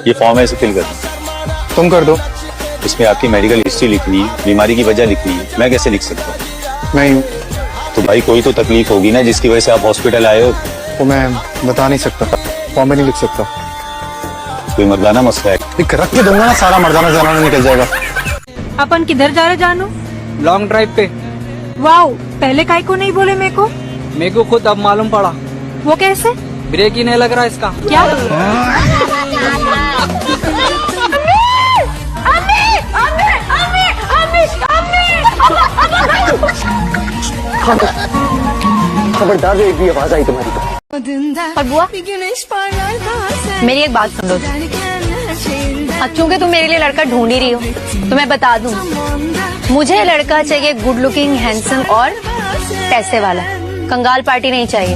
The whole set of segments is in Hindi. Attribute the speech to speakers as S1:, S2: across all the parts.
S1: ये फॉर्म है, इसे फिल कर।
S2: तुम कर दो।
S1: इसमें आपकी मेडिकल हिस्ट्री लिखनी है, बीमारी की वजह लिखनी है, मैं कैसे लिख सकता हूँ?
S2: मैं हूँ।
S1: तो भाई कोई तो तकलीफ होगी ना जिसकी वजह से आप हॉस्पिटल आए हो।
S2: वो मैं बता नहीं सकता, फॉर्म में नहीं लिख सकता।
S1: कोई मर्दाना मसला है?
S2: लिख रख के दूंगा ना, सारा मर्दाना जनाना निकल जाएगा।
S3: अपन किधर जा रहे जानू?
S4: लॉन्ग ड्राइव पे।
S3: वाओ, पहले काहे को नहीं बोले मेरे
S4: को खुद अब मालूम पड़ा।
S3: वो कैसे?
S4: ब्रेक ही नहीं लग रहा इसका।
S3: क्या?
S2: खबरदार, एक भी आवाज आई तुम्हारी तो।
S5: और बुआ, मेरी एक बात सुन लो। अब चूंकि तुम मेरे लिए लड़का ढूंढ ही रही हो, तो मैं बता दूं, मुझे लड़का चाहिए गुड लुकिंग, हैंडसम और पैसे वाला। कंगाल पार्टी नहीं चाहिए।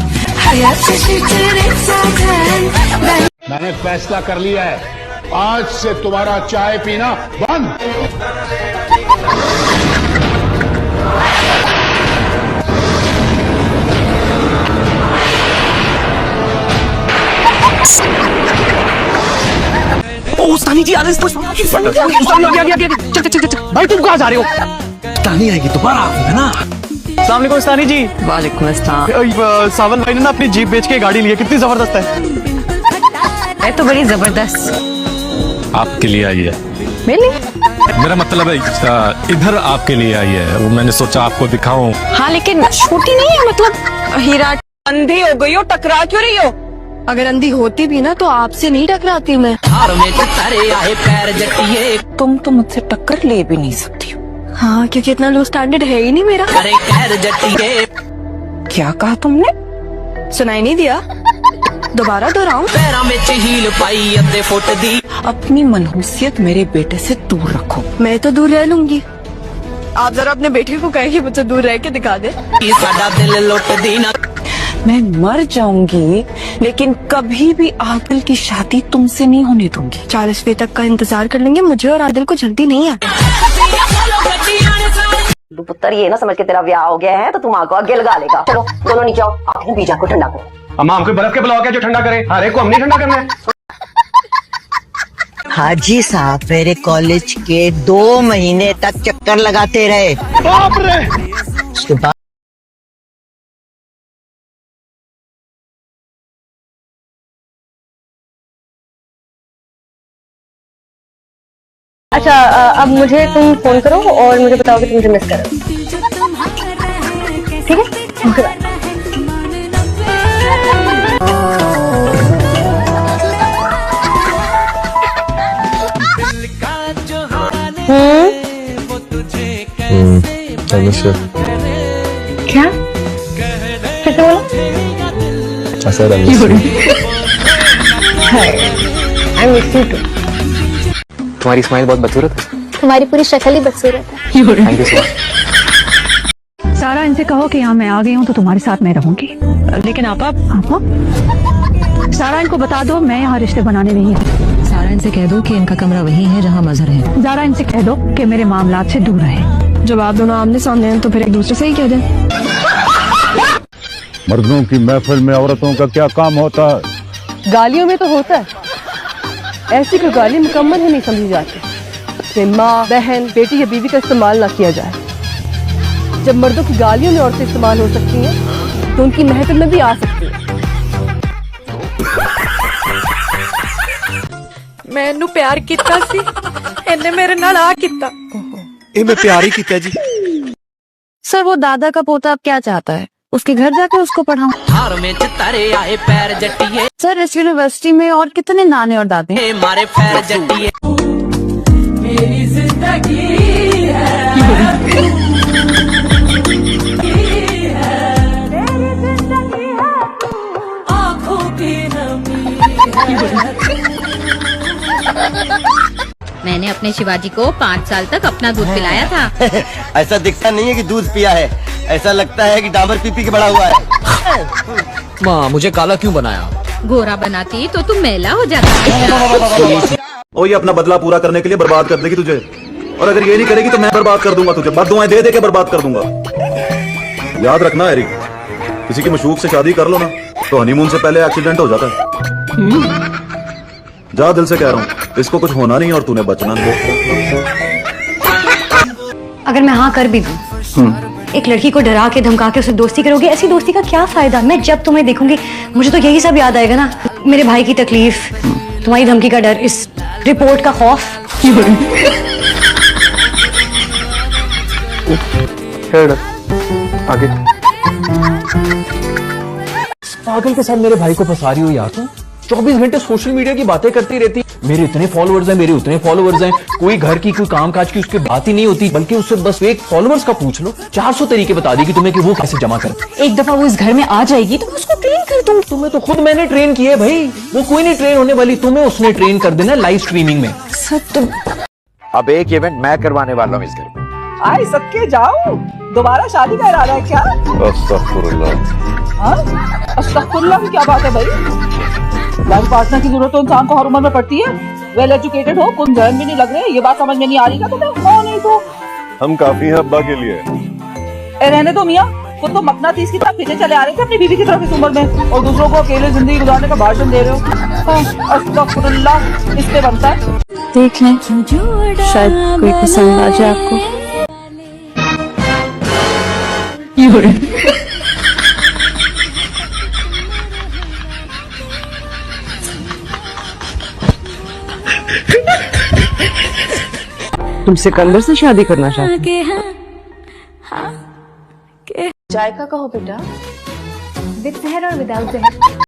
S6: मैंने फैसला कर लिया है, आज से तुम्हारा चाय पीना बंद।
S7: उस्तानी जी आ रहे भाई, तुम कहाँ जा रहे हो? उस्तानी आएगी दोबारा, है ना? अस्सलाम वालेकुम उस्तानी जी।
S5: वालेकुम अस्सलाम।
S7: सावन भाई ने ना अपनी जीप बेच के गाड़ी ली है, कितनी जबरदस्त है।
S5: तो बड़ी जबरदस्त।
S8: आपके लिए आई है।
S5: मिली?
S8: मेरा मतलब है इधर आपके लिए आई है, वो मैंने सोचा आपको दिखाऊं।
S5: हाँ, लेकिन छोटी नहीं है, मतलब हीरा।
S3: अंधी हो गई हो, टकरा क्यों रही हो? अगर अंधी होती भी ना तो आपसे नहीं टकराती मैं। तुम तो मुझसे टक्कर ले भी नहीं सकती हो। हाँ, क्योंकि इतना लो स्टैंडर्ड है ही नहीं मेरा। क्या कहा तुमने? सुनाई नहीं दिया? दोबारा दोहराऊं? अपनी मनहूसियत मेरे बेटे से दूर रखो। मैं तो दूर रह लूंगी, आप जरा अपने बेटे को कहिए मुझसे दूर रह के दिखा दे। मैं मर जाऊंगी लेकिन कभी भी आदिल की शादी तुमसे नहीं होने दूंगी। 40वें तक का इंतजार कर लेंगे, मुझे और आदिल को जल्दी नहीं है।
S9: पुत्र ये ना समझ के तेरा ब्याह हो गया है तो तुम आग को आगे लगा लेगा। चलो दोनों नीचे आओ, अपने बीजा को ठंडा करो।
S7: अम्मा, हमको बर्फ के ब्लॉक है जो ठंडा करे, हरे को हम नहीं ठंडा करना है।
S9: हाजी साहब मेरे कॉलेज के 2 महीने तक चक्कर लगाते रहे।
S7: बाप रे।
S9: उसके बाद
S5: अच्छा, अब मुझे तुम फोन करो और मुझे बताओ कि तुम मुझे मिस करो, ठीक है? क्या? कैसे बोला? I miss you too.
S2: तुम्हारी स्माइल बहुत बदसूरत है।
S5: तुम्हारी पूरी शक्ल ही बदसूरत है।
S2: Thank you so much.
S3: सारा इनसे कहो कि यहाँ मैं आ गई हूँ तो तुम्हारे साथ मैं रहूंगी। लेकिन आपा सारा इनको बता दो मैं यहाँ रिश्ते बनाने नहीं है।
S5: सारा इनसे कह दो कि इनका कमरा वही है जहाँ मजहर है।
S3: सारा इनसे कह दो कि मेरे मामलात से दूर रहे। जब आप दोनों आमने सामने हैं तो फिर एक दूसरे से ही कह दें।
S6: मर्दों की महफिल में औरतों का क्या काम होता है?
S10: गालियों में तो होता है, ऐसी कोई गाली मुकम्मल ही नहीं समझी जाती। माँ, बहन, बेटी या बीवी का इस्तेमाल ना किया जाए। जब मर्दों की गालियों में औरतें इस्तेमाल हो सकती हैं तो उनकी महफिल में भी आ सकती है।
S3: मैनू प्यार कितना सी, इन्ने मेरे नाल आ कितना।
S7: मैं प्यार ही किया जी।
S5: सर, वो दादा का पोता अब क्या चाहता है? उसके घर जाके उसको पढ़ाऊं? सर, इस यूनिवर्सिटी में और कितने नाने और दादे हैं?
S4: मारे पैर जट्टिए। मेरी जिंदगी
S11: मैंने अपने शिवाजी को 5 साल तक अपना दूध पिलाया था।
S9: ऐसा दिखता नहीं है कि दूध पिया है, ऐसा लगता है कि डाबर पी के बड़ा हुआ है।
S4: माँ, मुझे काला क्यों बनाया?
S11: गोरा बनाती तो तुम मैला हो जाता।
S1: ओ ये अपना बदला पूरा करने के लिए बर्बाद कर देगी तुझे, और अगर ये नहीं करेगी तो मैं बर्बाद कर दूंगा तुझे। बददुआएं दे दे के बर्बाद कर दूंगा। याद रखना एरिक, किसी की मशूक से शादी कर लो ना तो हनीमून से पहले एक्सीडेंट हो जाता है। जा, दिल से कह रहा हूँ, इसको कुछ होना नहीं और तूने बचना नहीं।
S5: अगर मैं हाँ कर भी दूं, एक लड़की को डरा के धमका के उससे दोस्ती करोगे, ऐसी दोस्ती का क्या फायदा? मैं जब तुम्हें देखूंगी मुझे तो यही सब याद आएगा ना, मेरे भाई की तकलीफ, तुम्हारी धमकी का डर, इस रिपोर्ट का खौफ।
S2: आगे
S7: पागल के साथ मेरे भाई को फंसा रही हो यार तुम। 24 घंटे सोशल मीडिया की बातें करती रहती, मेरे इतने फॉलोअर्स हैं, मेरे उतने फॉलोअर्स हैं, कोई घर की कोई कामकाज की उसकी बात ही नहीं होती, बल्कि उससे बस एक फॉलोअर्स का पूछ लो, 400 तरीके बता देगी तुम्हें कि वो कैसे जमा कर।
S3: एक दफा वो इस घर में आ जाएगी तो मैं उसको ट्रेन कर दूं।
S7: तुम्हें तो खुद मैंने ट्रेन किया है भाई, वो कोई नहीं ट्रेन होने वाली, तुम्हें उसने ट्रेन कर देना लाइव स्ट्रीमिंग में।
S2: अब एक इवेंट मैं करवाने वाला हूँ इस घर में।
S4: आए सबके जाओ, दोबारा शादी का इरादा है क्या? अस्तगफुरुल्लाह की क्या बात है भाई? लाइफ पार्टनर की जरूरत तो इंसान को हर उम्र में पड़ती है। वेल एजुकेटेड हो, कुछ जहन भी नहीं लग रहे, ये बात समझ में नहीं आ रही क्या तुम्हें? हो नहीं तो
S1: हम काफी हैं अब्बा के लिए।
S4: रहने दो मियाँ, खुद तो मकनातीस की तरह पीछे चले आ रहे थे अपनी बीवी की तरफ इस उम्र में, और दूसरों को अकेले जिंदगी गुजारने का भाषण दे रहे हो। अस्तगफुरुल्लाह, इस पे बनता है।
S3: देख लें, शायद कोई पसंद आ जाए आपको।
S10: तुम सिकंदर से शादी करना चाहते हो?
S3: जायका कहो बेटा।
S5: विद जहर और विदाउट जहर।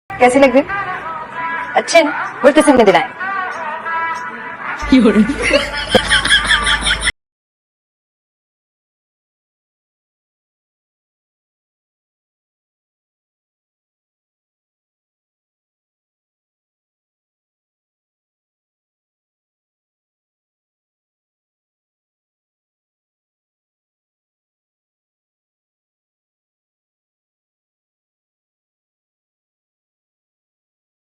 S5: कैसे लग रहे? अच्छे ना? उल्टे से दिलाएं।